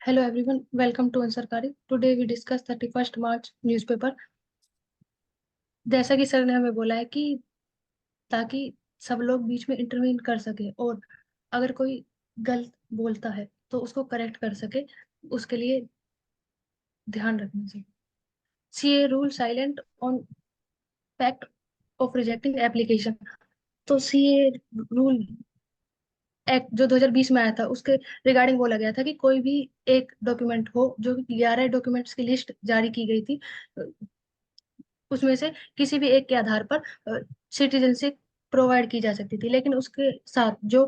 Hello everyone, welcome to Ansarkari. Today we discuss 31st March newspaper. जैसा कि sir ने हमें बोला है कि ताकि सब लोग बीच में इंटरवीन कर सके और अगर कोई गलत बोलता है तो उसको करेक्ट कर सके, उसके लिए ध्यान रखना चाहिए। CAA rule silent on fact of rejecting application. तो CAA रूल एक्ट जो 2020 में आया था उसके रिगार्डिंग बोला गया था कि कोई भी एक डॉक्यूमेंट हो, जो 11 डॉक्यूमेंट्स की लिस्ट जारी की गई थी, उसमें से किसी भी एक के आधार पर सिटीजनशिप प्रोवाइड की जा सकती थी। लेकिन उसके साथ जो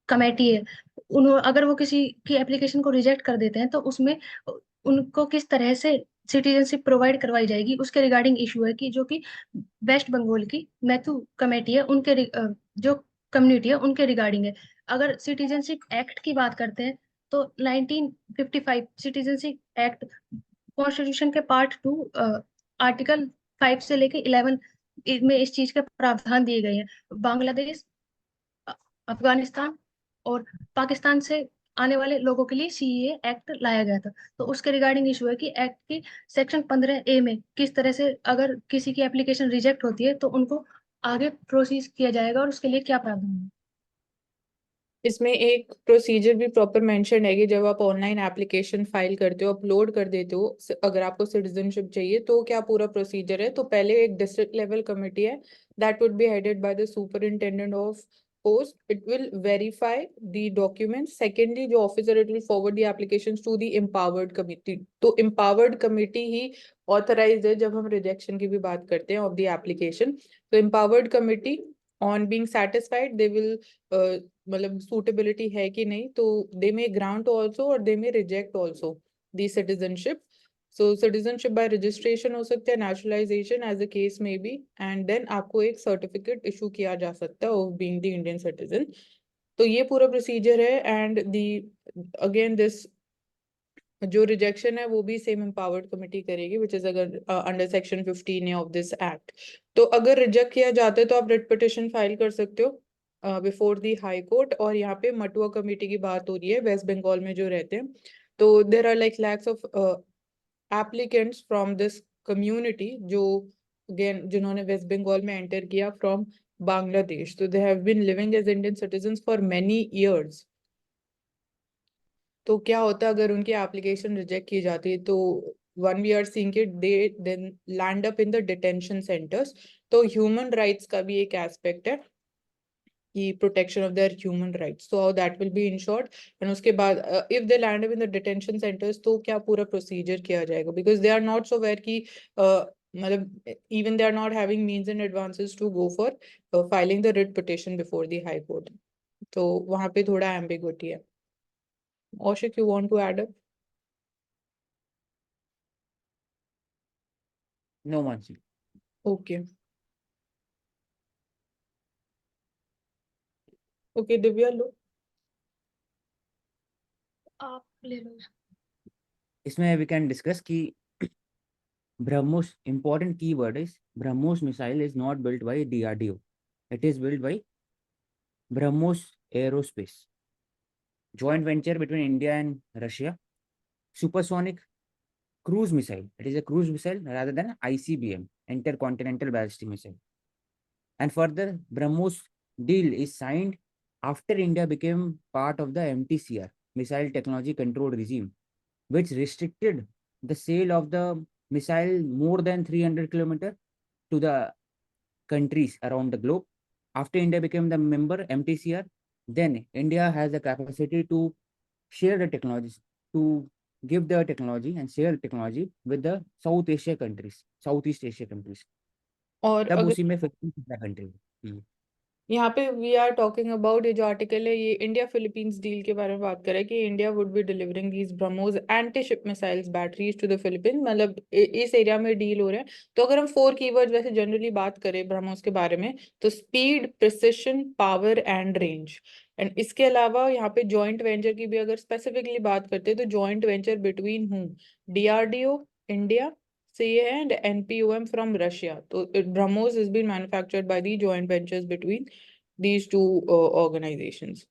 कमेटी है, उन्होंने अगर वो किसी की एप्लीकेशन को रिजेक्ट कर देते हैं तो उसमें उनको किस तरह से सिटीजनशिप प्रोवाइड करवाई जाएगी उसके रिगार्डिंग इशू है, कि जो कि वेस्ट बंगाल की मैथू कमेटी है उनके जो कम्युनिटी है उनके रिगार्डिंग है। अगर सिटीजनशिप एक्ट की बात करते हैं तो 1955 सिटीजनशिप एक्ट कॉन्स्टिट्यूशन के पार्ट 2 आर्टिकल 5 से लेके 11 में इस चीज के प्रावधान दिए गए हैं। बांग्लादेश, अ- अफगानिस्तान और पाकिस्तान से आने वाले लोगों के लिए CAA एक्ट लाया गया था। तो उसके रिगार्डिंग इशू है कि एक्ट की सेक्शन 15A में किस तरह से अगर किसी की एप्लीकेशन रिजेक्ट होती है तो उनको आगे प्रोसीड किया जाएगा और उसके लिए क्या प्रावधान है। इसमें एक प्रोसीजर भी प्रॉपर मेंशन है कि जब आप ऑनलाइन एप्लीकेशन फाइल करते हो, अपलोड कर देते हो, अगर आपको सिटीजनशिप चाहिए तो क्या पूरा प्रोसीजर है। तो पहले एक डिस्ट्रिक्ट लेवल कमेटी है, that would be headed by the superintendent of post. It will verify the documents. Secondly, जो officer, it will forward the applications to the empowered committee. तो एम्पावर्ड कमिटी ही authorised है जब हम rejection की भी बात करते हैं ऑफ द एप्लीकेशन. तो empowered committee on being satisfied, they will मतलब सूटेबिलिटी है कि नहीं, तो दे मे ग्रांट ऑल्सो और दे मे reject also the citizenship. So citizenship by registration हो सकता है, नेचुरलाइजेशन एज अ केस में बी, एंड देन आपको एक सर्टिफिकेट इशू किया जा सकता है of being the Indian citizen. तो ये पूरा प्रोसीजर है. एंड दी अगेन दिस जो रिजेक्शन है वो भी सेम एम्पावर्ड कमेटी करेगी, विच इज अगर under section 15 of this act. तो अगर रिजेक्ट किया जाता है तो आप रिट पिटिशन फाइल कर सकते हो बिफोर दी हाई कोर्ट. और यहाँ पे मटुआ कमेटी की बात हो रही है, वेस्ट बंगाल में जो रहते हैं. तो there are like lakhs of applicants from this community, जो अगेन जिन्होंने वेस्ट बंगाल में एंटर किया फ्रॉम बांग्लादेश. तो they have been living as Indian citizen for many years. तो क्या होता है अगर उनकी एप्लीकेशन रिजेक्ट की जाती है, तो one we are seeing it, they then land up in the detention centres. तो ह्यूमन राइट्स का भी एक एस्पेक्ट है कि protection of their human rights, तो that will be ensured. And उसके बाद if they land up in the detention centres, तो क्या पूरा प्रोसीजर किया जाएगा, because they are not so aware कि मतलब even they are not having means and advances to go for filing the writ petition before the high court. तो वहां पे थोड़ा एम्बिग्विटी है. Oshik, you want to add up? No, Mansi. Okay. Okay, Divya, लो. आप ले लो। इसमें we can discuss कि BrahMos, important keyword is BrahMos missile is not built by DRDO. It is built by BrahMos Aerospace, joint venture between India and Russia. Supersonic cruise missile. It is a cruise missile rather than ICBM, intercontinental ballistic missile. And further, BrahMos deal is signed after India became part of the MTCR, Missile Technology Control Regime, which restricted the sale of the missile more than 300 kilometers to the countries around the globe. After India became the member MTCR, then India has the capacity to share the technologies, to give the technology and share technology with the Southeast Asia countries. और तब अगर उसी में 50 country. यहाँ पे we are talking about, ये जो article है ये इंडिया फिलीपींस डील के बारे में बात कर रहा है कि India would be delivering these BrahMos anti ship missiles batteries to the Philippines. मतलब इस एरिया में डील हो रहे हैं. तो अगर हम 4 कीवर्ड वैसे जनरली बात करें ब्रह्मोस के बारे में, तो speed, precision, power and range. And इसके अलावा यहाँ पे जॉइंट वेंचर की भी अगर स्पेसिफिकली बात करते हैं, तो जॉइंट वेंचर बिटवीन हूँ, DRDO India CA and NPOM from Russia. So BrahMos has been manufactured by the joint ventures between these two organizations.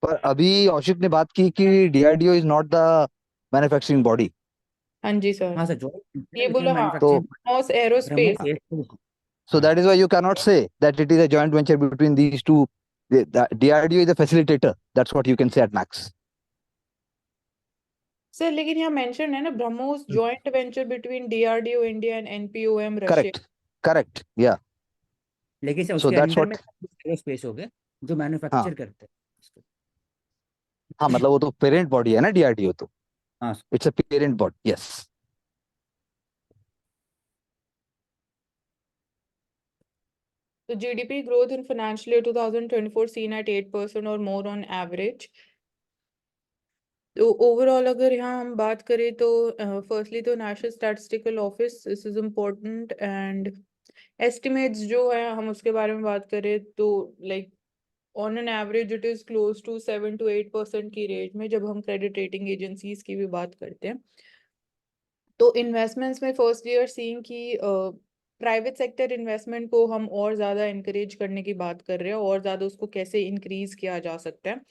पर अभी औशिक ने बात की कि DRDO is not the manufacturing body. हाँ जी सर, हाँ सर, ये जॉइंट बोलो हाँ, तो manufacturing BrahMos aerospace. BrahMos aerospace. so that is why you cannot say that it is a joint venture between these two. The DRDO is a facilitator. That's what you can say at max. Sir लेकिन यहाँ mention है ना, BrahMos joint venture between DRDO India and NPOM Russia. Correct. Correct. Yeah. लेकिन sir So उसके that's under में what. Aerospace हो गए जो हाँ मैन्युफैक्चर करते हैं इसको. हाँ, मतलब वो तो पेरेंट बॉडी है ना DRDO, तो हाँ it's a parent body. Yes. तो GDP growth in financial year 2024 seen at 8% or more on average। तो ओवरऑल अगर यहाँ हम बात करें तो फर्स्टली तो national statistical office, this is important, and estimates जो है हम उसके बारे में बात करें तो like on an average it is close to 7 to 8% की रेंज में, जब हम क्रेडिट रेटिंग एजेंसीज की भी बात करते हैं। तो इन्वेस्टमेंट्स में फर्स्ट ईयर सीइंग की प्राइवेट सेक्टर इन्वेस्टमेंट को हम और ज़्यादा इनकरेज करने की बात कर रहे हैं, और ज़्यादा उसको कैसे इंक्रीज किया जा सकता है।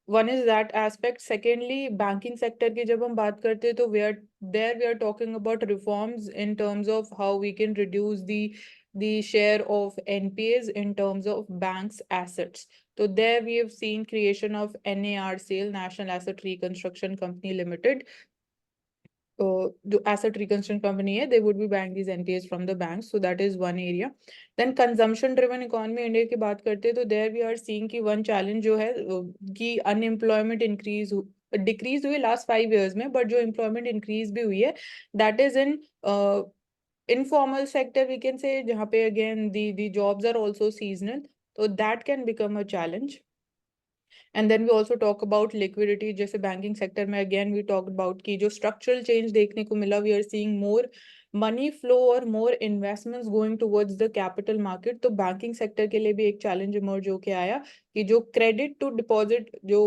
One is that aspect. Secondly banking sector की जब हम बात करते हैं तो we are talking about reforms in terms of how we can reduce the share of NPAs in terms of banks assets. So there we have seen creation of NARCL, National Asset Reconstruction Company Limited. The asset reconstruction company है, they would be buying these NPAs from the banks, so that is one area. Then consumption driven economy India की बात करते हैं तो there we are seeing कि one challenge जो है कि unemployment decrease हुई last 5 years में, but जो employment increase भी हुई है that is in informal sector we can say, जहाँ पे again the jobs are also seasonal, so that can become a challenge. And then we also talk about liquidity, जैसे banking sector में again we talked about कि जो structural change देखने को मिला, we are seeing more money flow और more investments going towards the capital market। तो banking sector के लिए भी एक challenge emerge होके आया कि जो credit to deposit जो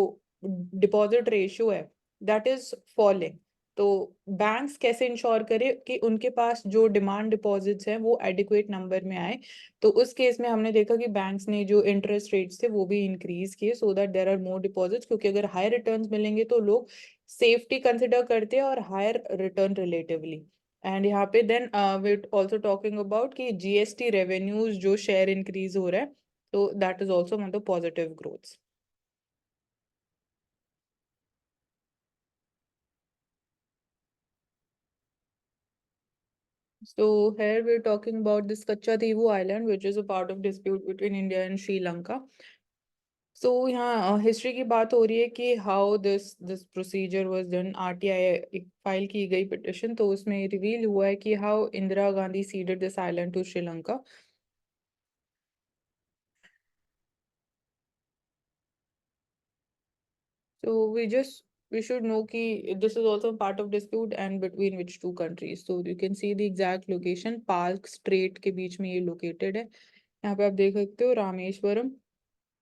deposit ratio है that is falling। तो बैंक्स कैसे इंश्योर करे कि उनके पास जो डिमांड डिपॉजिट्स हैं वो एडिक्वेट नंबर में आए। तो उस केस में हमने देखा कि बैंक्स ने जो इंटरेस्ट रेट्स थे वो भी इंक्रीज किए, so that there are more deposits, क्योंकि अगर हायर रिटर्न्स मिलेंगे तो लोग सेफ्टी कंसिडर करते हैं और हायर रिटर्न रिलेटिवली। एंड यहाँ पे then we also talking about कि जीएसटी रेवेन्यूज जो शेयर इंक्रीज हो रहा है, तो that is also one of the positive growths. So here we're talking about this Katchatheevu island, which is a part of dispute between India and Sri Lanka. So यहाँ history की बात हो रही है कि how this procedure was done. RTI file की गई petition, तो उसमें रिवील हुआ है कि how Indira Gandhi seeded this island to Sri Lanka. So we should know कि this is also part of dispute and between which two countries. So you can see the exact location, park straight के बीच में ये located है। यहाँ पे आप देख सकते हो Rameswaram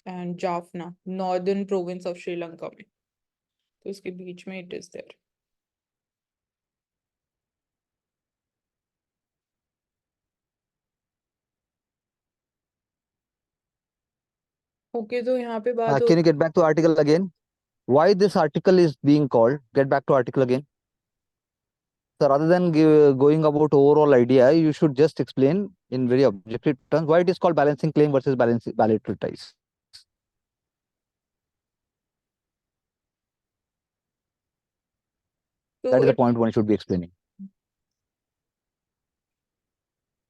and Jaffna, northern province of Sri Lanka में, तो इसके बीच में इट इज देयर। ओके, तो यहाँ पे बात हो Can you get back to article again? Why this article is being called? Get back to article again. So rather than going about overall idea, you should just explain in very objective terms why it is called balancing claim versus balancing bilateral ties. That is the point one should be explaining.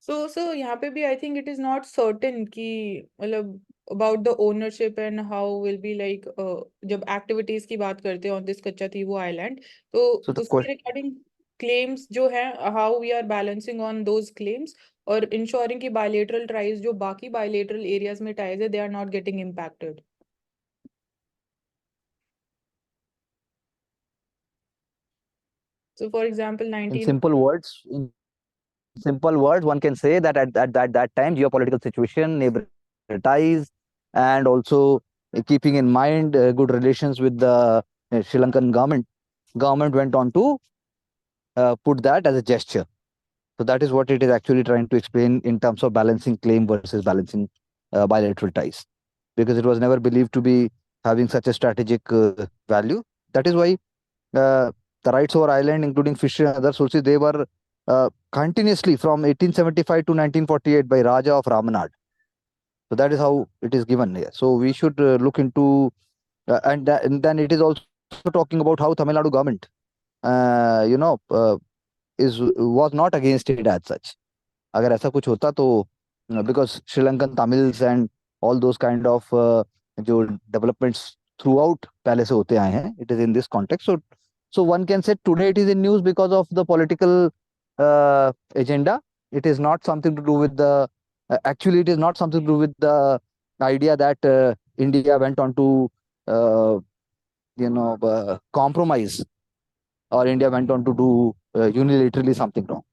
So यहाँ पे भी I think it is not certain कि मतलब about the ownership and how will be like जब activities की बात करते हैं on this Katchatheevu island, तो So the उसके regarding claims जो है how we are balancing on those claims और ensuring कि bilateral ties जो बाकी bilateral areas में ties है they are not getting impacted. So for example, in simple words, one can say that at that time, geopolitical situation, neighbor ties, and also keeping in mind good relations with the Sri Lankan government went on to put that as a gesture. So that is what it is actually trying to explain in terms of balancing claim versus balancing bilateral ties, because it was never believed to be having such a strategic value. That is why the rights over island, including fishery and other sources, they were continuously from 1875 to 1948 by Raja of Ramanad. So that is how it is given here. So we should look into, and then it is also talking about how Tamil Nadu government, was not against it as such. अगर ऐसा कुछ होता तो because Sri Lankan Tamils and all those kind of जो developments throughout पहले से होते आए हैं, it is in this context. So one can say today it is in news because of the political agenda. It is not something to do with the actually it is not something to do with the idea that India went on to compromise, or India went on to do unilaterally something wrong.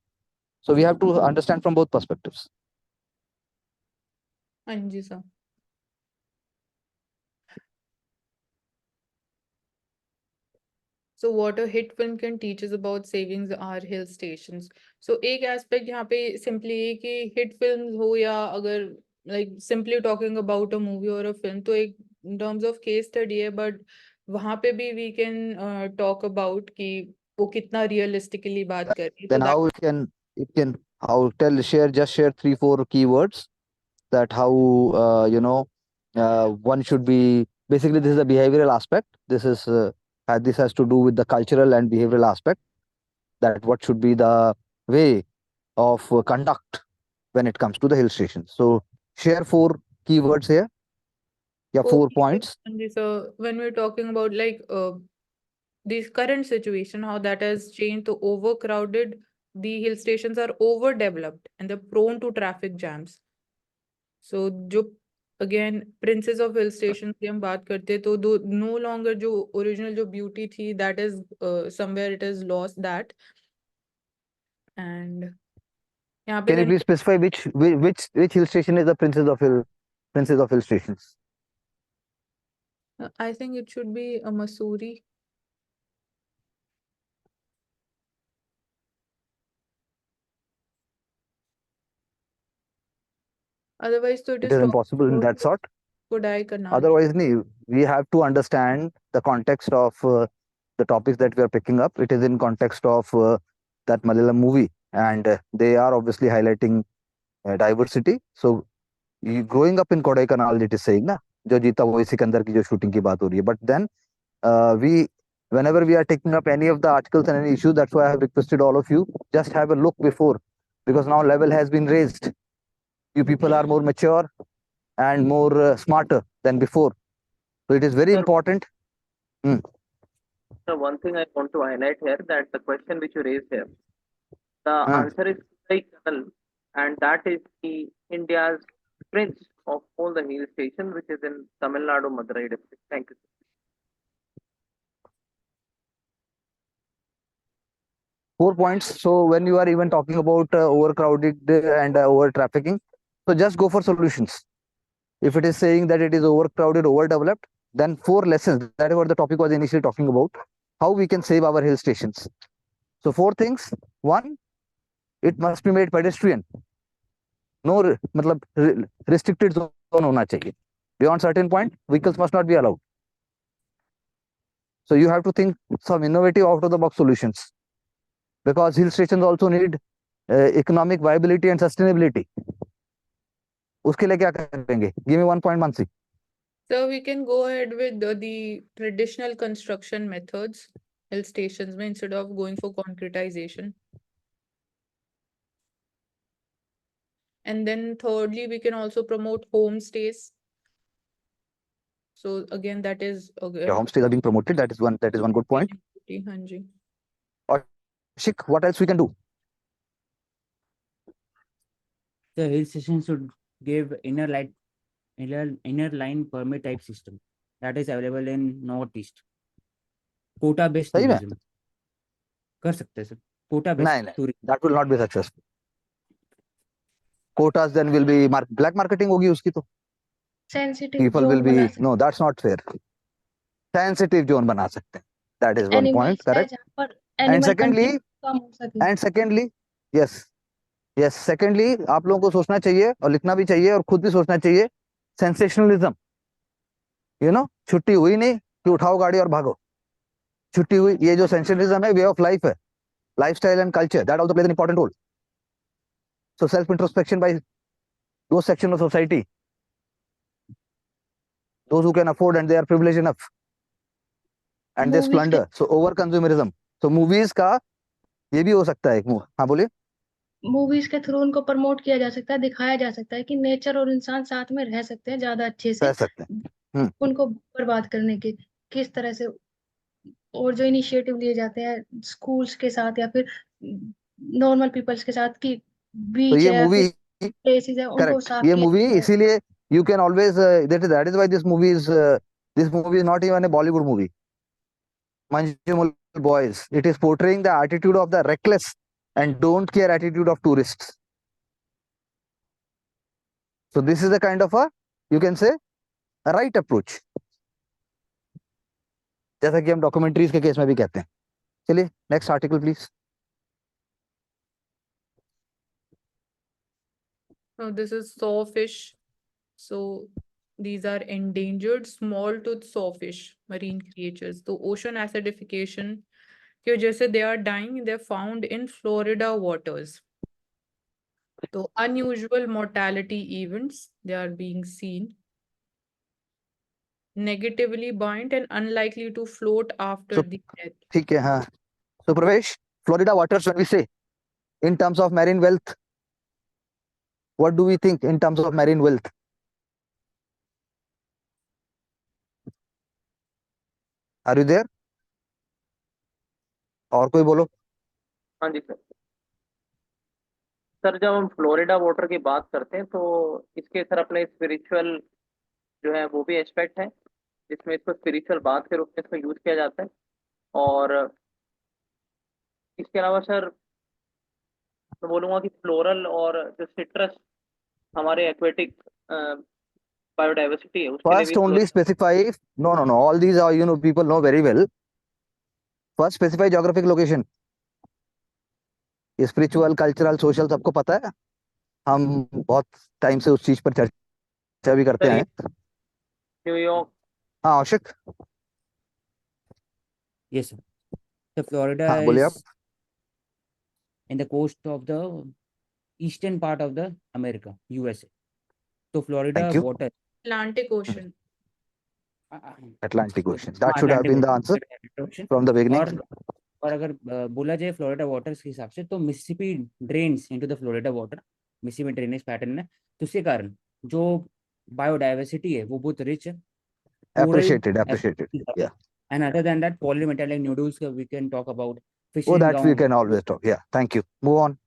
So we have to understand from both perspectives. हाँ जी sir. So what a hit film can teach us about saving our hill stations. So एक aspect यहाँ पे simply है कि hit films हो या अगर like simply talking about a movie or a film, तो एक in terms of case study है, but वहाँ पे भी we can talk about कि वो कितना realistically बात कर रही है. Then So how it can just share 3-4 keywords that how one should be. Basically this is a behavioral aspect. This has to do with the cultural and behavioral aspect, that what should be the way of conduct when it comes to the hill stations. So share 4 keywords here. Yeah, 4 points. So when we're talking about like this current situation, how that has changed, to overcrowded, the hill stations are overdeveloped and they're prone to traffic jams. So जो again princes of hill stations की हम बात करते, तो no longer जो original जो beauty थी, that is somewhere it has lost that. And यहाँ पे Can you please specify which hill station is the princes of hill stations? I think it should be a Mussoorie. Otherwise, so It is impossible in that sort. Otherwise, we have to understand the context of the topics that we are picking up. It is in context of that Malayalam movie, and they are obviously highlighting diversity. So, growing up in Kodaikanal, it is saying na, जो जीता वही सिकंदर की जो shooting की बात हो रही है. But then whenever we are taking up any of the articles and any issues, that's why I have requested all of you, just have a look before, because now level has been raised. You people are more mature and more smarter than before. So it is very important. So one thing I want to highlight here, that the question which you raised here, the answer is Kodaikanal, and that is the India's prince of all the hill stations, which is in Tamil Nadu, Madurai district. Thank you. 4 points. So when you are even talking about overcrowded and over trafficking, so just go for solutions. If it is saying that it is overcrowded, overdeveloped, then 4 lessons. That is what the topic was initially talking about. How we can save our hill stations. So 4 things. 1, it must be made pedestrian. No, restricted zone hona chahiye. Beyond certain point, vehicles must not be allowed. So you have to think some innovative out-of-the-box solutions, because hill stations also need economic viability and sustainability. उसके लिए क्या करेंगे? Give me 1 point, Mansi. So we can go ahead with the traditional construction methods, hill stations, instead of going for concretization. And then thirdly, we can also promote homestays. So again, that is homestays are being promoted. That is one good point. Shik, what else we can do? The hill station should give inner line permit type system that is available in Northeast. Quota based tourism. कर सकते हैं sir. Quota based tourism. That will not be successful. Quotas then will be black marketing होगी उसकी तो. Sensitive people will be, no, that's not fair. Sensitive zone बना सकते हैं. That is one point, correct? And secondly, yes, secondly, आप लोगों को सोचना चाहिए और लिखना भी चाहिए और खुद भी सोचना चाहिए, sensationalism. छुट्टी हुई नहीं कि उठाओ गाड़ी और भागो, छुट्टी हुई। ये जो सेंशनलिज्म है, वे ऑफ लाइफ है, lifestyle and culture, that also plays an important role. So self introspection by those sections of society, those who can afford and they are privileged enough and they movies के splendor, so over consumerism. So movies का ये भी हो सकता है एक हाँ बोलिए। मूवीज के थ्रू उनको प्रमोट किया जा सकता है, दिखाया जा सकता है कि नेचर और इंसान साथ में रह सकते हैं ज्यादा अच्छे रह से, सकते हैं। उनको बर्बाद करने के किस तरह से। और जो इनिशिएटिव लिए जाते हैं स्कूल्स के साथ या फिर नॉर्मल पीपल्स के साथ, कि तो बीच ये है या मूवी, फिर प्लेसेस है उनको करेक्ट, साफ ये किया मूवी जाता है। इसीलिए you can always that is why this movie is not even a Bollywood movie. Manjumal Boys, it is portraying the attitude of the reckless and don't care attitude of tourists. So this is a kind of a, you can say, a right approach, जैसा कि हम documentaries के case में भी कहते हैं। चलिए next article please. Now this is sawfish. So these are endangered small tooth sawfish, marine creatures. So ocean acidification की वजह से they are dying. They're found in Florida waters. So unusual mortality events they are being seen. Negatively buoyant and unlikely to float after the death. ठीक है, हाँ। So प्रवेश, Florida waters, when we say in terms of marine wealth, what do we think in terms of marine wealth? Are you there? और कोई बोलो। हाँ जी sir. Sir जब हम फ्लोरिडा वाटर की बात करते हैं तो इसके सर अपने स्पिरिचुअल जो है वो भी एस्पेक्ट है, जिसमें इसको स्पिरिचुअल बात के रूप में इसको यूज किया जाता है। और इसके अलावा सर मैं बोलूँगा कि फ्लोरल और जो सिट्रस हमारे एक्वेटिक बायोडाइवर्सिटी है उसके लिए भी First only specify, no, all these are, people know very well. First specify geographic location. Spiritual, cultural, social सबको पता है, हम बहुत टाइम से उस चीज पर चर्चा भी करते सर ये हैं। न्यूयॉर्क। हाँ औशिक। Yes, sir. So Florida हाँ बोलिए आप। is in the coast of the eastern part of the America, USA. So Florida thank you. water, Atlantic Ocean. Atlantic Ocean, that हाँ should have Atlantic been the answer Ocean। from the beginning. और अगर बोला जाए Florida waters के हिसाब से तो Mississippi drains into the Florida water, Mississippi drainage pattern है, तो उसके कारण जो बायोडाइवर्सिटी है वो बहुत रिच है। Appreciated, yeah. And other than that, polymetallic nodules we can talk about, Oh, fishing that we ground। can always talk, yeah, thank you, move on.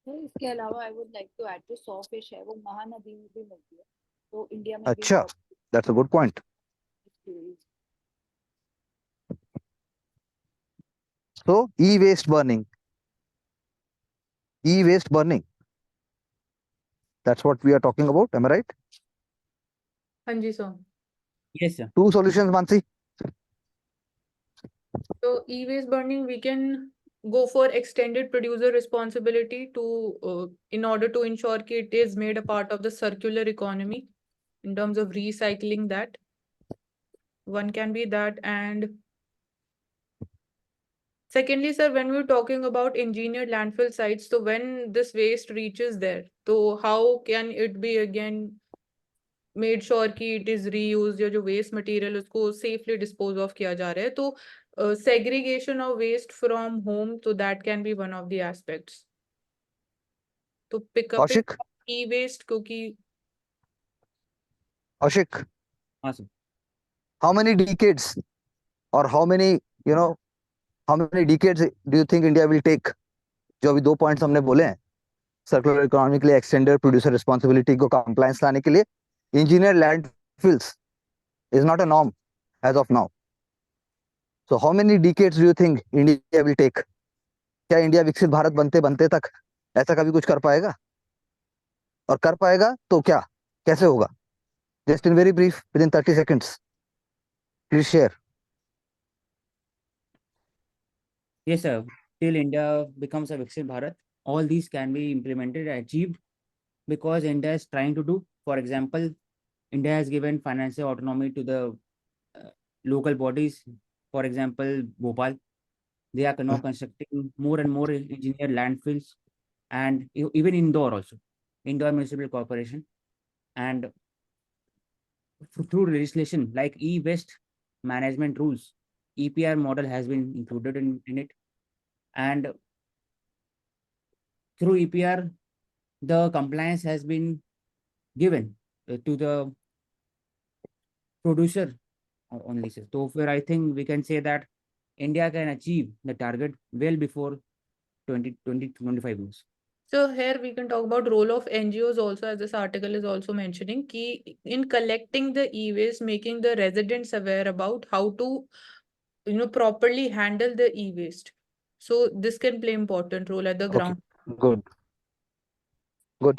इसके अलावा I would like to add जो sawfish है वो महानदी में भी मिलती है, तो इंडिया में भी अच्छा, that's a good point. So e-waste burning, that's what we are talking about, am I right? हाँ जी sir. Yes sir। Two solutions, Mansi. So e-waste burning, we can go for extended producer responsibility to in order to ensure that it is made a part of the circular economy in terms of recycling that. One can be that. And secondly, sir, when we're talking about engineered landfill sites, so when this waste reaches there, so how can it be again made sure कि it is reused, या जो waste material उसको safely dispose of किया जा रहा है, तो segregation of waste from home, so that can be one of the aspects. तो pick up Kaushik, e-waste क्योंकि Kaushik, हाँ sir. how many decades or how many decades do you think India will take? जो अभी 2 points हमने बोले हैं circular economy के लिए, एक्सटेंडेड प्रोड्यूसर रिस्पांसिबिलिटी को कंप्लायंस लाने के लिए, engineer landfills is not a norm as of now. So how many decades do you think India will take? क्या इंडिया विकसित भारत बनते बनते तक ऐसा कभी कुछ कर पाएगा? और कर पाएगा तो क्या, कैसे होगा? Just in very brief, within 30 seconds, please share. Yes sir, till India becomes a Viksit Bharat, all these can be implemented and achieved because India is trying to do For example, India has given financial autonomy to the local bodies. For example, Bhopal, they are now constructing more and more engineered landfills, and even Indore also, Indore Municipal Corporation. And through legislation like e-waste management rules, EPR model has been included in it. And through EPR, the compliance has been given to the producer only. So where I think we can say that India can achieve the target well before 2025 years. So here we can talk about role of NGOs also, as this article is also mentioning, key in collecting the e-waste, making the residents aware about how to, properly handle the e-waste. So this can play important role at the ground. Good.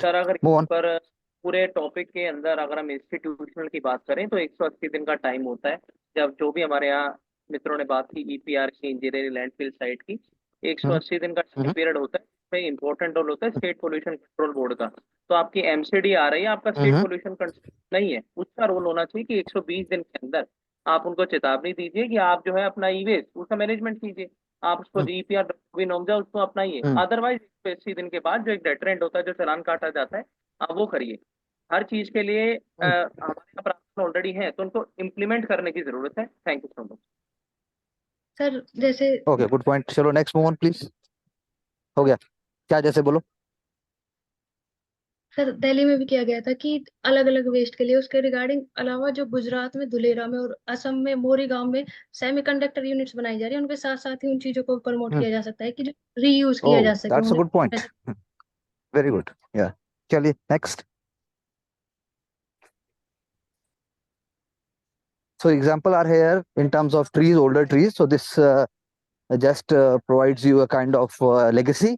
Sir अगर Move on. पर पूरे topic के अंदर अगर हम institutional की बात करें तो 180 दिन का टाइम होता है। जब जो भी हमारे यहाँ मित्रों ने बात की ईपीआर की, इंजीनियरिंग लैंडफिल साइट की, 180 दिन का टाइम पीरियड होता है। इसमें इंपॉर्टेंट रोल होता है स्टेट पोल्यूशन कंट्रोल बोर्ड का। तो आपकी एमसीडी आ रही है, आपका स्टेट पोल्यूशन कंट्रोल नहीं है, उसका रोल होना चाहिए कि 120 दिन के अंदर आप उनको चेतावनी दीजिए कि आप जो है अपना ई वेस्ट उसका मैनेजमेंट कीजिए, आप उसको जीपीआर भी नोमजा उसको अपनाइए। अदरवाइज 180 दिन के बाद जो एक डेटरेंट होता है, जो चालान काटा जाता है, आप वो करिए। हर चीज के लिए हमारे यहाँ प्रावधान ऑलरेडी है, तो उनको इम्प्लीमेंट करने की जरूरत है। Thank you so much sir. जैसे ओके, गुड पॉइंट। चलो नेक्स्ट मूव ऑन प्लीज। हो गया क्या? जैसे बोलो सर, दिल्ली में भी किया गया था कि अलग अलग वेस्ट के लिए उसके रिगार्डिंग अलावा जो गुजरात में धुलेरा में और असम में मोरी गांव में सेमीकंडक्टर यूनिट्स बनाई जा रही है, उनके साथ साथ ही उन चीजों को प्रमोट किया जा सकता है कि जो रीयूज किया जा सके। That's a good point, very good. या चलिए next. So example are here in terms of trees, older trees. So this just provides you a kind of legacy,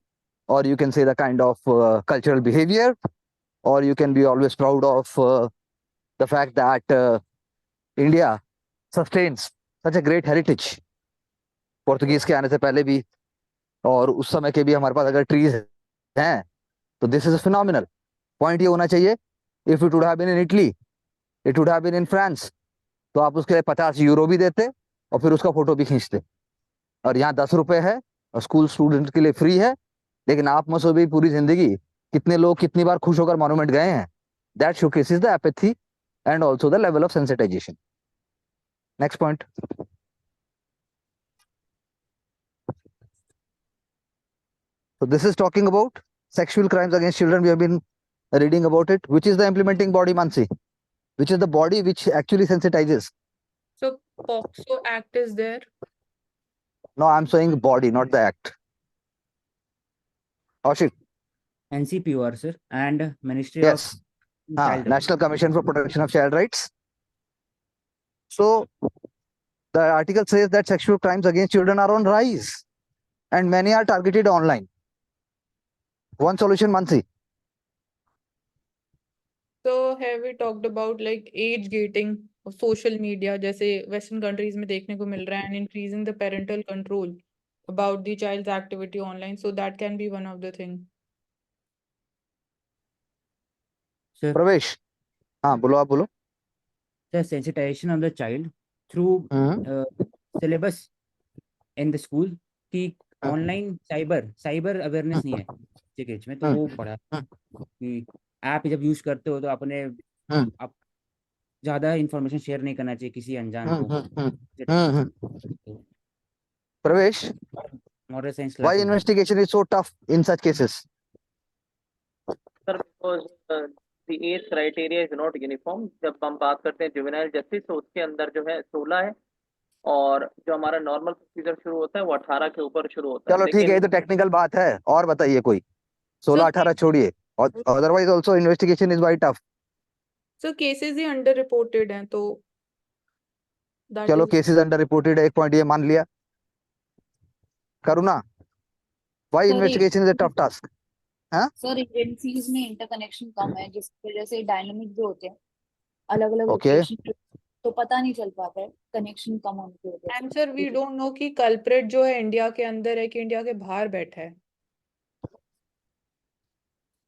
or you can say the kind of cultural behavior, or you can be always proud of the fact that India sustains such a great heritage. Portuguese के आने से पहले भी और उस समय के भी हमारे पास अगर ट्रीज हैं तो दिस इज फिनोमिनल। पॉइंट ये होना चाहिए, if it would have been in Italy, it would have been in France, तो आप उसके लिए 50 यूरो भी देते और फिर उसका फोटो भी खींचते। और यहाँ 10 रुपए है और स्कूल स्टूडेंट के लिए फ्री है, लेकिन आप में से भी पूरी जिंदगी कितने लोग कितनी बार खुश होकर मॉन्यूमेंट गए हैं। That showcases the apathy and also the level of sensitization. Next point. So this is talking about sexual crimes against children. We have been reading about it. Which is the implementing body, Mansi? Which is the body which actually sensitizes? So POCSO Act is there. No, I'm saying body, not the act. Ashik. NCPOR, sir, and Ministry Yes. of Child National Commission for Protection of Child Rights. So the article says that sexual crimes against children are on rise and many are targeted online. One solution, Mansi. So have we talked about like age gating of social media, जैसे Western countries में देखने को मिल रहा है, and increasing the parental control about the child's activity online. So that can be one of the thing. Sir, Pravesh. बोलो आप बोलो। the sensitization of the child through syllabus in the school कि online cyber awareness नहीं है as में, तो वो पढ़ा कि ऐप जब यूज करते हो तो अपने आप ज्यादा इंफॉर्मेशन शेयर नहीं करना चाहिए किसी अनजान को। प्रवेश, moral science why class investigation is so tough in such cases? Sir because the age criteria is not uniform. जब हम बात करते हैं जुवेनाइल जस्टिस तो उसके अंदर जो है 16 है, और जो हमारा नॉर्मल प्रोसीजर शुरू होता है वो 18 के ऊपर शुरू होता है। चलो ठीक है, ये तो टेक्निकल बात है। और बताइए कोई 16-18 छोड़िए, और otherwise also investigation is white tough. So cases he under reported हैं, तो चलो केसेस अंडर रिपोर्टेड है, एक पॉइंट ये मान लिया। Karuna, why investigation is a tough task? Sir agencies में इंटरकनेक्शन कम है, जिसकी वजह से डायनामिक जो होते हैं अलग अलग Okay. लोकेशन, तो पता नहीं चल पाता है कनेक्शन कम होने की वजह से। and sir we don't know कि कल्प्रेट जो है इंडिया के अंदर है कि इंडिया के बाहर बैठा है।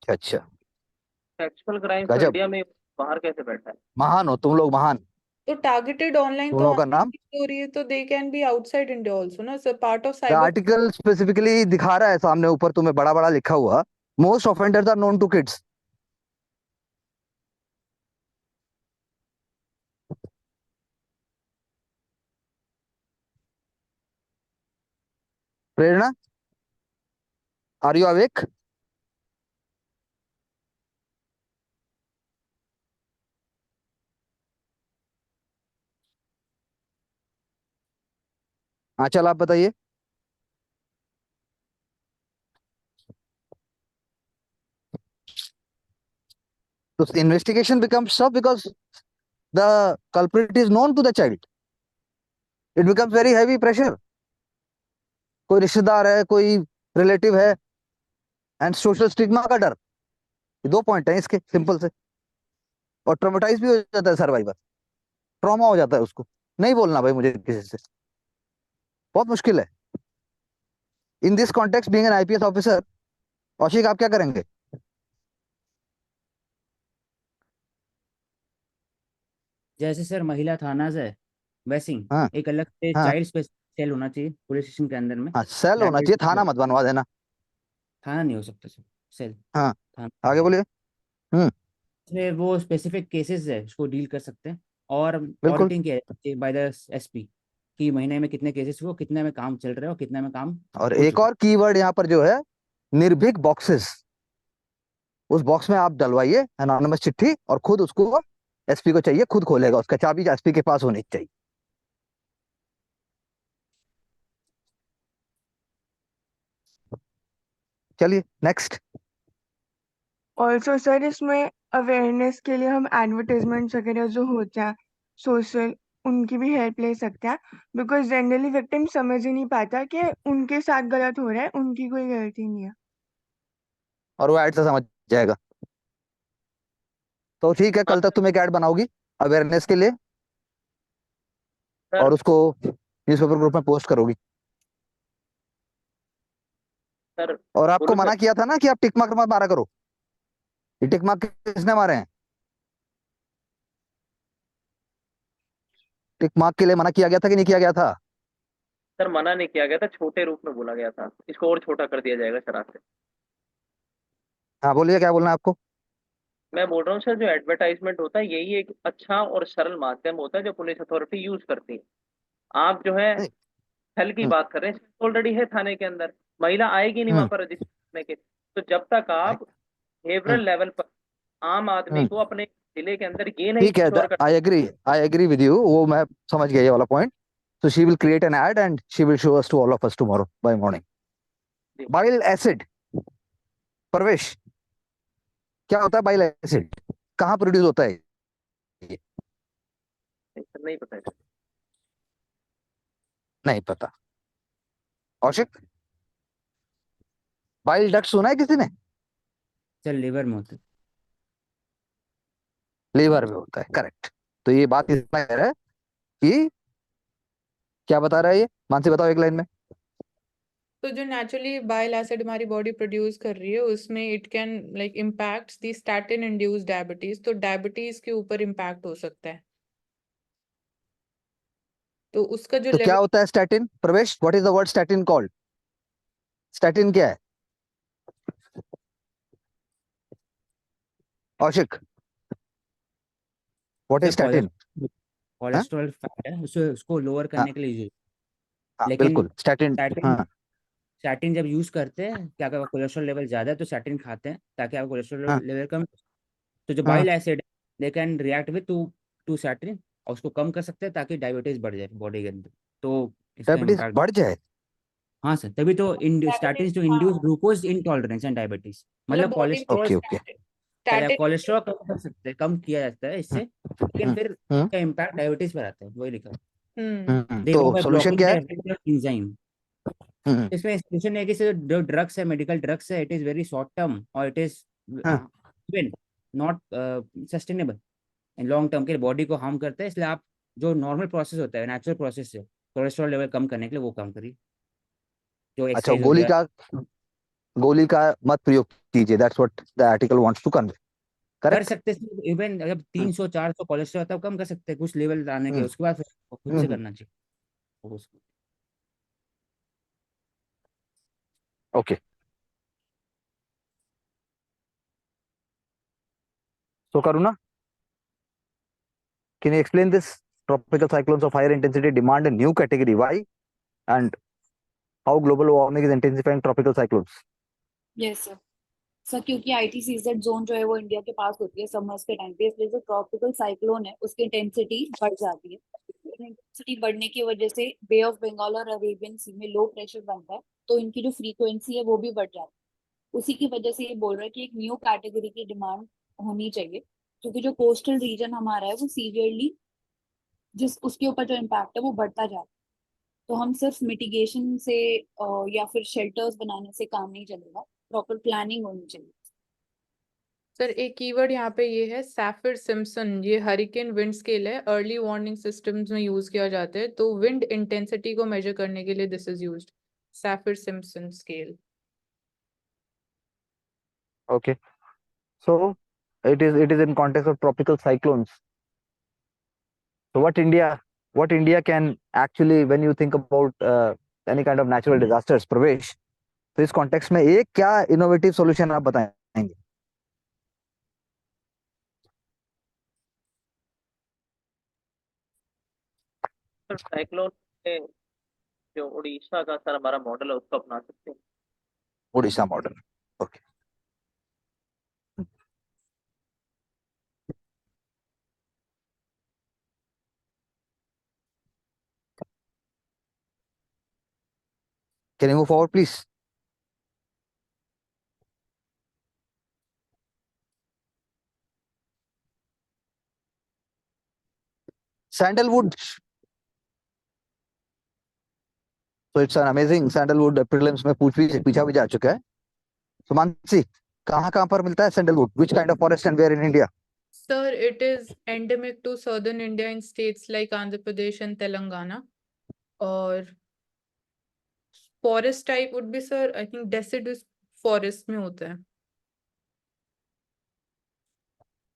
अच्छा, सेक्सुअल क्राइम गजब। इंडिया में बाहर कैसे बैठा है? महान हो तुम लोग, महान। तो टारगेटेड ऑनलाइन तुम तो लोगों का ऑनलाइन नाम, हो रही है, तो they can be outside India also ना, sir, part of the cyber. Article specifically दिखा रहा है सामने ऊपर तुम्हें बड़ा बड़ा लिखा हुआ, most offenders are known to kids. Prerna, are you awake? हाँ चल आप बताइए। तो investigation becomes tough because the culprit is known to the child. It becomes very heavy pressure. कोई रिश्तेदार है, कोई रिलेटिव है, एंड सोशल स्टिग्मा का डर। ये दो पॉइंट है इसके, सिंपल से। और ट्रोमेटाइज भी हो जाता है सर्वाइवर, ट्रॉमा हो जाता है उसको, नहीं बोलना भाई मुझे किसी से, बहुत मुश्किल है। In this context being an IPS officer, Kaushik आप क्या करेंगे? जैसे सर महिला थाना है वैसे ही हाँ एक अलग से हाँ चाइल्ड स्पेशल सेल होना चाहिए पुलिस स्टेशन के अंदर में। हाँ, सेल दैट होना विल, चाहिए, थाना मत बनवा देना। थाना नहीं हो सकता सर, सेल। हाँ, थाना आगे बोलिए। हम्म, इसमें वो स्पेसिफिक केसेस है उसको डील कर सकते हैं, और बिल्कुल। ऑडिटिंग किया बाय द एसपी कि महीने में कितने केसेस हुए, कितने में काम चल रहा है और कितने में काम और हो एक चुका और कीवर्ड यहाँ पर जो है, निर्भीक बॉक्सेस। उस बॉक्स में आप डलवाइए एनोनिमस चिट्ठी, और खुद उसको एसपी को चाहिए, खुद खोलेगा, उसका चाबी एसपी के पास होनी चाहिए। चलिए नेक्स्ट। ऑल्सो सर इसमें अवेयरनेस के लिए हम एडवर्टाइजमेंट्स वगैरह जो होते हैं सोशल, उनकी भी हेल्प ले सकते हैं, बिकॉज जनरली विक्टिम समझ ही नहीं पाता कि उनके साथ गलत हो रहा है, उनकी कोई गलती नहीं है। और वो ऐड से समझ जाएगा। तो ठीक है, हाँ कल तक तुम एक ऐड बनाओगी अवेयरनेस के लिए, सर। और उसको न्यूज़पेपर ग्रुप में पोस्ट करोगी। सर और आपको बोलू सर। मना किया था ना कि आप टिक मार्क मत मारा करो। ये टिक मार्क किसने मारे हैं? टिक मार्क के लिए मना किया गया था कि नहीं किया गया था? सर मना नहीं किया गया था, छोटे रूप में बोला गया था, इसको और छोटा कर दिया जाएगा सर आज से। हाँ बोलिए, क्या बोलना है आपको? मैं बोल रहा हूँ सर, जो एडवर्टाइजमेंट होता है यही एक अच्छा और सरल माध्यम होता है जो पुलिस अथॉरिटी यूज करती है। आप जो है नहीं। छल की हम्म, बात कर रहे हैं, ऑलरेडी है थाने के अंदर, महिला आएगी नहीं वहां हम्म, पर रजिस्टर करने के। तो जब तक आप हम्म, बिहेवियरल लेवल पर आम आदमी हम्म। को अपने जिले के अंदर ये नहीं ठीक है, श्योर कर। आई एग्री विद यू, वो मैं समझ गया ये वाला point. So she will create an ad and she will show us to all of us tomorrow by morning. Bile acid, प्रवेश, क्या होता है बाइल एसिड? कहाँ प्रोड्यूस होता है ये? नहीं सर, नहीं पता है सर। नहीं पता। कौशिक, बाइल डक्ट सुना है किसी ने? सर लिवर में होता है। लीवर में होता है, करेक्ट। तो ये बात इतना कह रहा है कि, क्या बता रहा है ये? मानसी बताओ एक लाइन में। तो जो नेचुरली बाइल एसिड हमारी बॉडी प्रोड्यूस कर रही है उसमें it can like impact the statin induced diabetes, तो डायबिटीज के ऊपर इम्पैक्ट हो सकता है। तो उसका जो तो क्या लेवल, होता है स्टैटिन? प्रवेश, what is the word statin called? Statin क्या है? Kaushik, what sir is statin? हाँ कोलेस्ट्रॉल फैट है, उसे उसको लोअर हाँ करने के लिए यूज। हाँ, लेकिन बिल्कुल स्टैटिन। स्टैटिन हाँ स्टैटिन जब यूज करते हैं, क्या आपका कोलेस्ट्रॉल लेवल ज्यादा है तो स्टैटिन खाते हैं ताकि आपका कोलेस्ट्रॉल हाँ लेवल कम। तो जो हाँ। Bile acid they can react with to to statin और उसको कम कर सकते हैं ताकि डायबिटीज बढ़ जाए बॉडी के अंदर। तो इसका डायबिटीज इम्पैक्ट, बढ़ जाए? हाँ सर, तभी तो डायबिटीज, स्टैटिन टू हाँ, induce glucose intolerance and diabetes, मतलब मतलब बॉडी में कोलेस्ट्रॉल। Okay okay. पहले आप स्टैटिन। कोलेस्ट्रॉल कम कर सकते हैं, कम किया जाता है इससे, लेकिन फिर हम्म इसका इम्पैक्ट डायबिटीज पर आता है, वही लिखा है। Hmm. They to go by solution blocking क्या द है? Absorption of enzyme. हम्म, इसमें सोल्यूशन है कि सिर्फ जो ड्रग्स है, मेडिकल ड्रग्स है, it is very short term और इट इज हाँ। Even not sustainable. Long term के बॉडी को हार्म करता है, इसलिए आप जो नॉर्मल प्रोसेस होता है, नेचुरल प्रोसेस से कोलेस्ट्रॉल लेवल कम करने के लिए वो काम करिए, जो अच्छा, एक्सरसाइज हो गया। गोली का मत प्रयोग कीजिए, that's what the article wants to convey. कर करेक्ट। सकते हैं, इवन जब 300-400 कोलेस्ट्रॉल तब कम कर सकते हैं कुछ लेवल आने के, उसके बाद फिर खुद से करना चाहिए उसको। Okay, so Karuna, can you explain this? Tropical cyclones of higher intensity demand a new category. Why? And how global warming is intensifying tropical cyclones? Yes sir. Sir क्योंकि ITCZ जोन जो है वो इंडिया के पास होती है summers के time पे, इसलिए जो ट्रॉपिकल साइक्लोन है उसकी इंटेंसिटी बढ़ जाती है। इंटेंसिटी बढ़ने की वजह से बे ऑफ बंगाल और अरेबियन सी में लो प्रेशर बनता है, तो इनकी जो फ्रीक्वेंसी है वो भी बढ़ जाती है। उसी की वजह से ये बोल रहा है कि एक न्यू कैटेगरी की डिमांड होनी चाहिए, क्योंकि जो कोस्टल रीजन हमारा है वो सीवियरली जिस उसके ऊपर जो इम्पैक्ट है वो बढ़ता जा रहा है। तो हम सिर्फ मिटिगेशन से या फिर शेल्टर्स बनाने से काम नहीं चलेगा, प्रॉपर प्लानिंग होनी चाहिए। सर एक कीवर्ड यहाँ पे ये है सैफिर सिम्पसन, ये हरिकेन विंड स्केल है, अर्ली वार्निंग सिस्टम्स में यूज किया जाता है, तो विंड इंटेंसिटी को मेजर करने के लिए this is used, Saffir Simpson scale. Okay, so it is in context of tropical cyclones. So what India can actually, when you think about any kind of natural disasters, Pravesh, तो इस context में एक क्या innovative solution आप बताएंगे? Sir cyclone में जो उड़ीसा का सर हमारा मॉडल है उसको अपना सकते हैं। Orissa model, okay. Can you move forward, please? Sandalwood. So it's an amazing sandalwood prelims में पूछा भी जा चुका है। So मानसी, कहाँ पर मिलता है sandalwood? Which kind of forest and where in India? Sir, it is endemic to southern India in states like Andhra Pradesh and Telangana. और forest type would be sir, I think deciduous forest में होता है।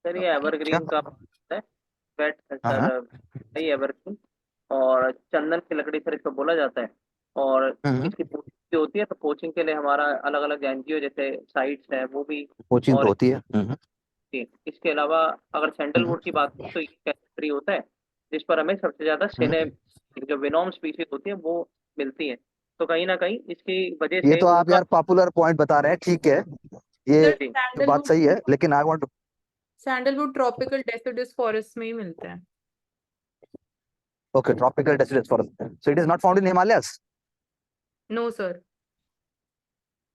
Sir ये evergreen का है, wait sir ये evergreen और चंदन की लकड़ी सर इसको बोला जाता है। और इसकी पोचिंग होती है, तो पोचिंग के लिए हमारा अलग अलग एनजीओ जैसे साइट्स है वो भी पोचिंग और होती है। इसके अलावा अगर सैंडलवुड की बात करें तो ये कैटेगरी होता है जिस पर हमें सबसे ज्यादा सेने जो वेनोम स्पीशीज होती है वो मिलती है। तो कहीं ना कहीं इसकी वजह ये से तो आप उनका यार पॉपुलर पॉइंट बता रहे हैं, ठीक है, ये सर तो बात सही है, लेकिन I want sandalwood tropical deciduous forest में ही मिलता है। Okay, tropical deciduous forest, so it is not found in Himalayas? No sir,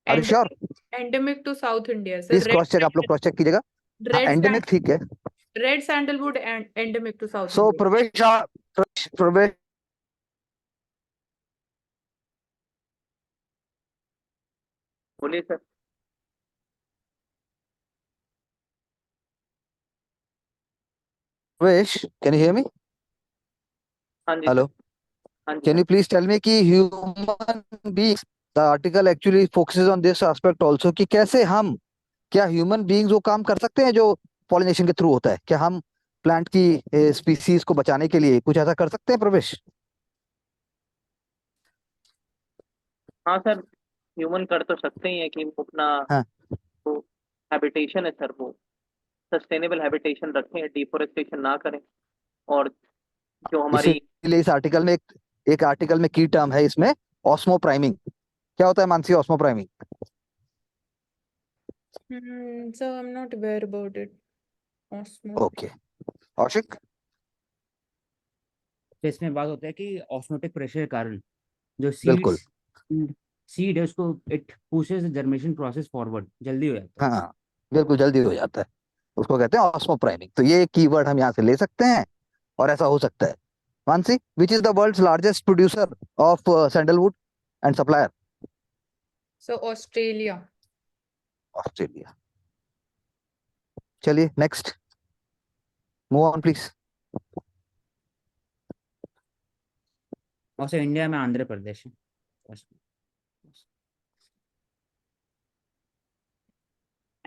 are you sure? Endemic to south India sir. Please cross check, आप लोग क्रॉस चेक कीजिएगा। Endemic ठीक है, red sandalwood endemic to south so India. Pravesh बोलिए sir. प्रवेश, can you hear me? हाँ जी hello, हाँ जी can you please tell me कि human beings, the article actually focuses on this aspect also, कि कैसे हम, क्या ह्यूमन बीइंग्स वो काम कर सकते हैं जो पॉलिनेशन के थ्रू होता है? क्या हम प्लांट की स्पीसीज को बचाने के लिए कुछ ऐसा कर सकते हैं प्रवेश? हाँ सर, ह्यूमन कर तो सकते ही है कि वो अपना हाँ, जो हैबिटेशन है सर वो सस्टेनेबल हैबिटेशन रखें, डिफोरेस्टेशन ना करें। और जो हमारी इसीलिए इस आर्टिकल में एक आर्टिकल में की टर्म है इसमें, ऑस्मो प्राइमिंग। क्या होता है Mansi osmo priming? So I'm not aware about it. Osmo. Okay, Aushik? तो इसमें बात होता है कि ऑस्मोटिक प्रेशर के कारण जो बिल्कुल, सीड है उसको it pushes the germination process forward, जल्दी हो जाता है। हाँ बिल्कुल, जल्दी हो जाता है, उसको कहते हैं ऑस्मो प्राइमिंग। तो ये कीवर्ड हम यहाँ से ले सकते हैं और ऐसा हो सकता है। Mansi, which is the world's largest producer of sandalwood and supplier? So Australia. Australia. चलिए नेक्स्ट, मूव ऑन प्लीज। और से इंडिया में आंध्र प्रदेश है।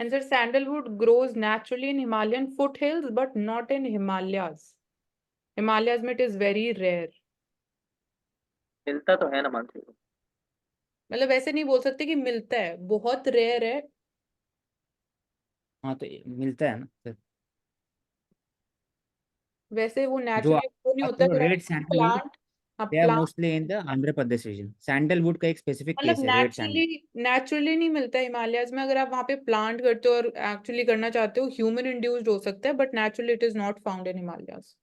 And sir, sandalwood grows naturally in Himalayan foothills, but not in Himalayas. Himalayas में it is very rare. मिलता तो है ना मानसी को। मतलब ऐसे नहीं बोल सकते कि मिलता है, बहुत रेयर है। हाँ तो मिलता है ना सर। वैसे वो जो नेचुरली वो नहीं होता, जो रेड सैंडलवुड प्लांट, हाँ they are plant, mostly in the Andhra Pradesh region. Sandalwood का एक स्पेसिफिक मतलब केस है रेड सैंडलवुड। नेचुरली नहीं मिलता हिमालयाज में। अगर आप वहाँ पे प्लांट करते हो और एक्चुअली करना चाहते हो, ह्यूमन इंड्यूस्ड हो सकता है, but naturally it is not found in Himalayas.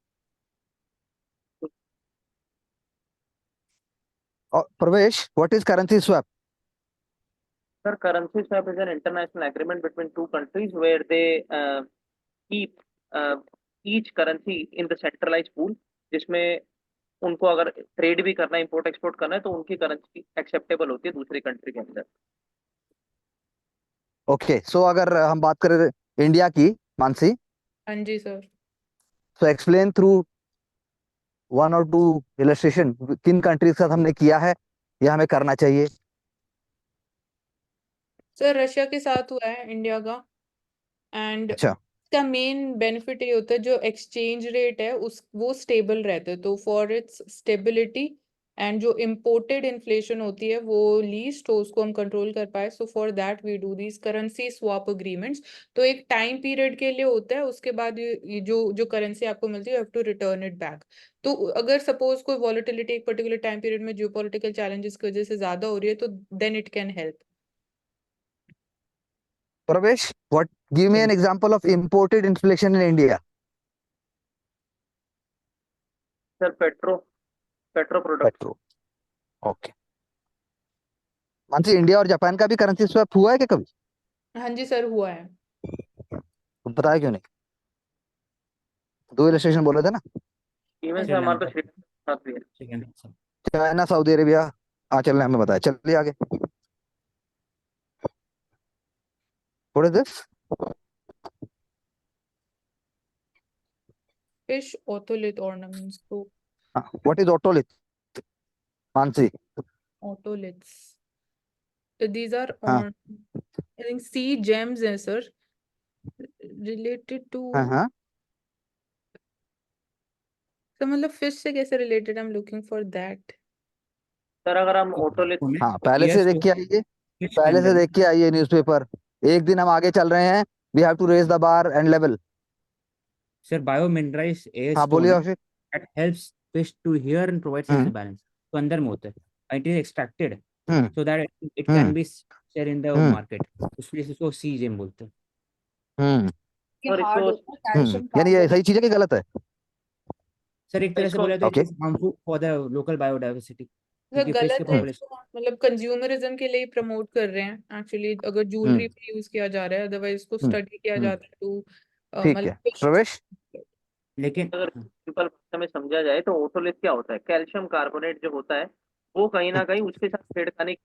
Pravesh, what is currency swap? Sir, currency swap is an international agreement between two countries where they keep uh, each currency in the centralized pool, जिसमें उनको अगर trade भी करना है, import export करना है, तो उनकी करेंसी एक्सेप्टेबल होती है दूसरी कंट्री के अंदर। ओके, सो अगर हम बात करें इंडिया की, मानसी, हाँ जी sir. So explain through one और टू इलस्ट्रेशन किन कंट्रीज के साथ हमने किया है या हमें करना चाहिए। सर रशिया के साथ हुआ है इंडिया का, एंड अच्छा, इसका मेन बेनिफिट ये होता है जो एक्सचेंज रेट है उस वो स्टेबल रहता है, तो फॉर इट्स स्टेबिलिटी एंड जो इम्पोर्टेड इन्फ्लेशन होती है वो लीस्ट, तो उसको हम कंट्रोल कर पाए, so for that we do these currency swap agreements. तो एक टाइम पीरियड के लिए होता है, उसके बाद ये जो जो करेंसी आपको मिलती है you have to return it back. तो अगर सपोज कोई वॉलेटिलिटी एक पर्टिकुलर टाइम पीरियड में जियोपॉलिटिकल चैलेंजेस की वजह से ज्यादा हो रही है, तो then it can help. Pravesh, what, give me an example of imported inflation in India. Sir petro product. Petro, okay. Mansi, India और जापान का भी करेंसी स्वैप हुआ है क्या कभी? हाँ जी सर, हुआ है। तो बताया क्यों नहीं? दो इलस्ट्रेशन बोले थे ना, इवन से हमारा तो श्रीलंका श्रीलंका के साथ भी है। Sri Lanka China, Saudi Arabia. हाँ, चलने हमें बताया, चलिए आगे। What is this? Fish otolith ornaments, so What is otolith? Mansi, otoliths. So these are हाँ on, I think sea gems हैं sir, related to, हाँ हाँ तो मतलब fish से कैसे related? I'm looking for that. Sir अगर हम ओटोलिथ हाँ, पहले से ईयर्स देख टू के आइए, फिश पहले से कैंडल। देख के आइए न्यूज़पेपर। एक दिन हम आगे चल रहे हैं, we have to raise the bar and level. Sir biomineralised ear हाँ, बोलिए stone Aashiq. That helps fish to hear and provide sense hmm of balance. तो अंदर में होता है, it is extracted hmm so that it can hmm be share in the hmm market। उसलिए इसको sea GeM बोलते हैं। हम्म ये और हार्ड इसको होता है, कैल्शियम यानी ये कार्बोनेट। सही चीज है कि गलत है? सर एक तरह से इसको बोला तो it okay. Is harmful for the local biodiversity, sir क्योंकि फिश के गलत है पॉपुलेशन। इसको, मतलब कंज्यूमरिज्म के लिए प्रमोट कर रहे हैं एक्चुअली, अगर हम्म ज्वेलरी पे यूज किया जा रहा है, अदरवाइज इसको हम्म स्टडी किया हम्म जाता है तो ठीक मतलब है, fish। प्रवेश। लेकिन अगर सिंपल भाषा में समझा जाए तो ओटोलिथ क्या होता है, कैल्शियम कार्बोनेट जो होता है वो कहीं ना कहीं उसके साथ छेड़खानी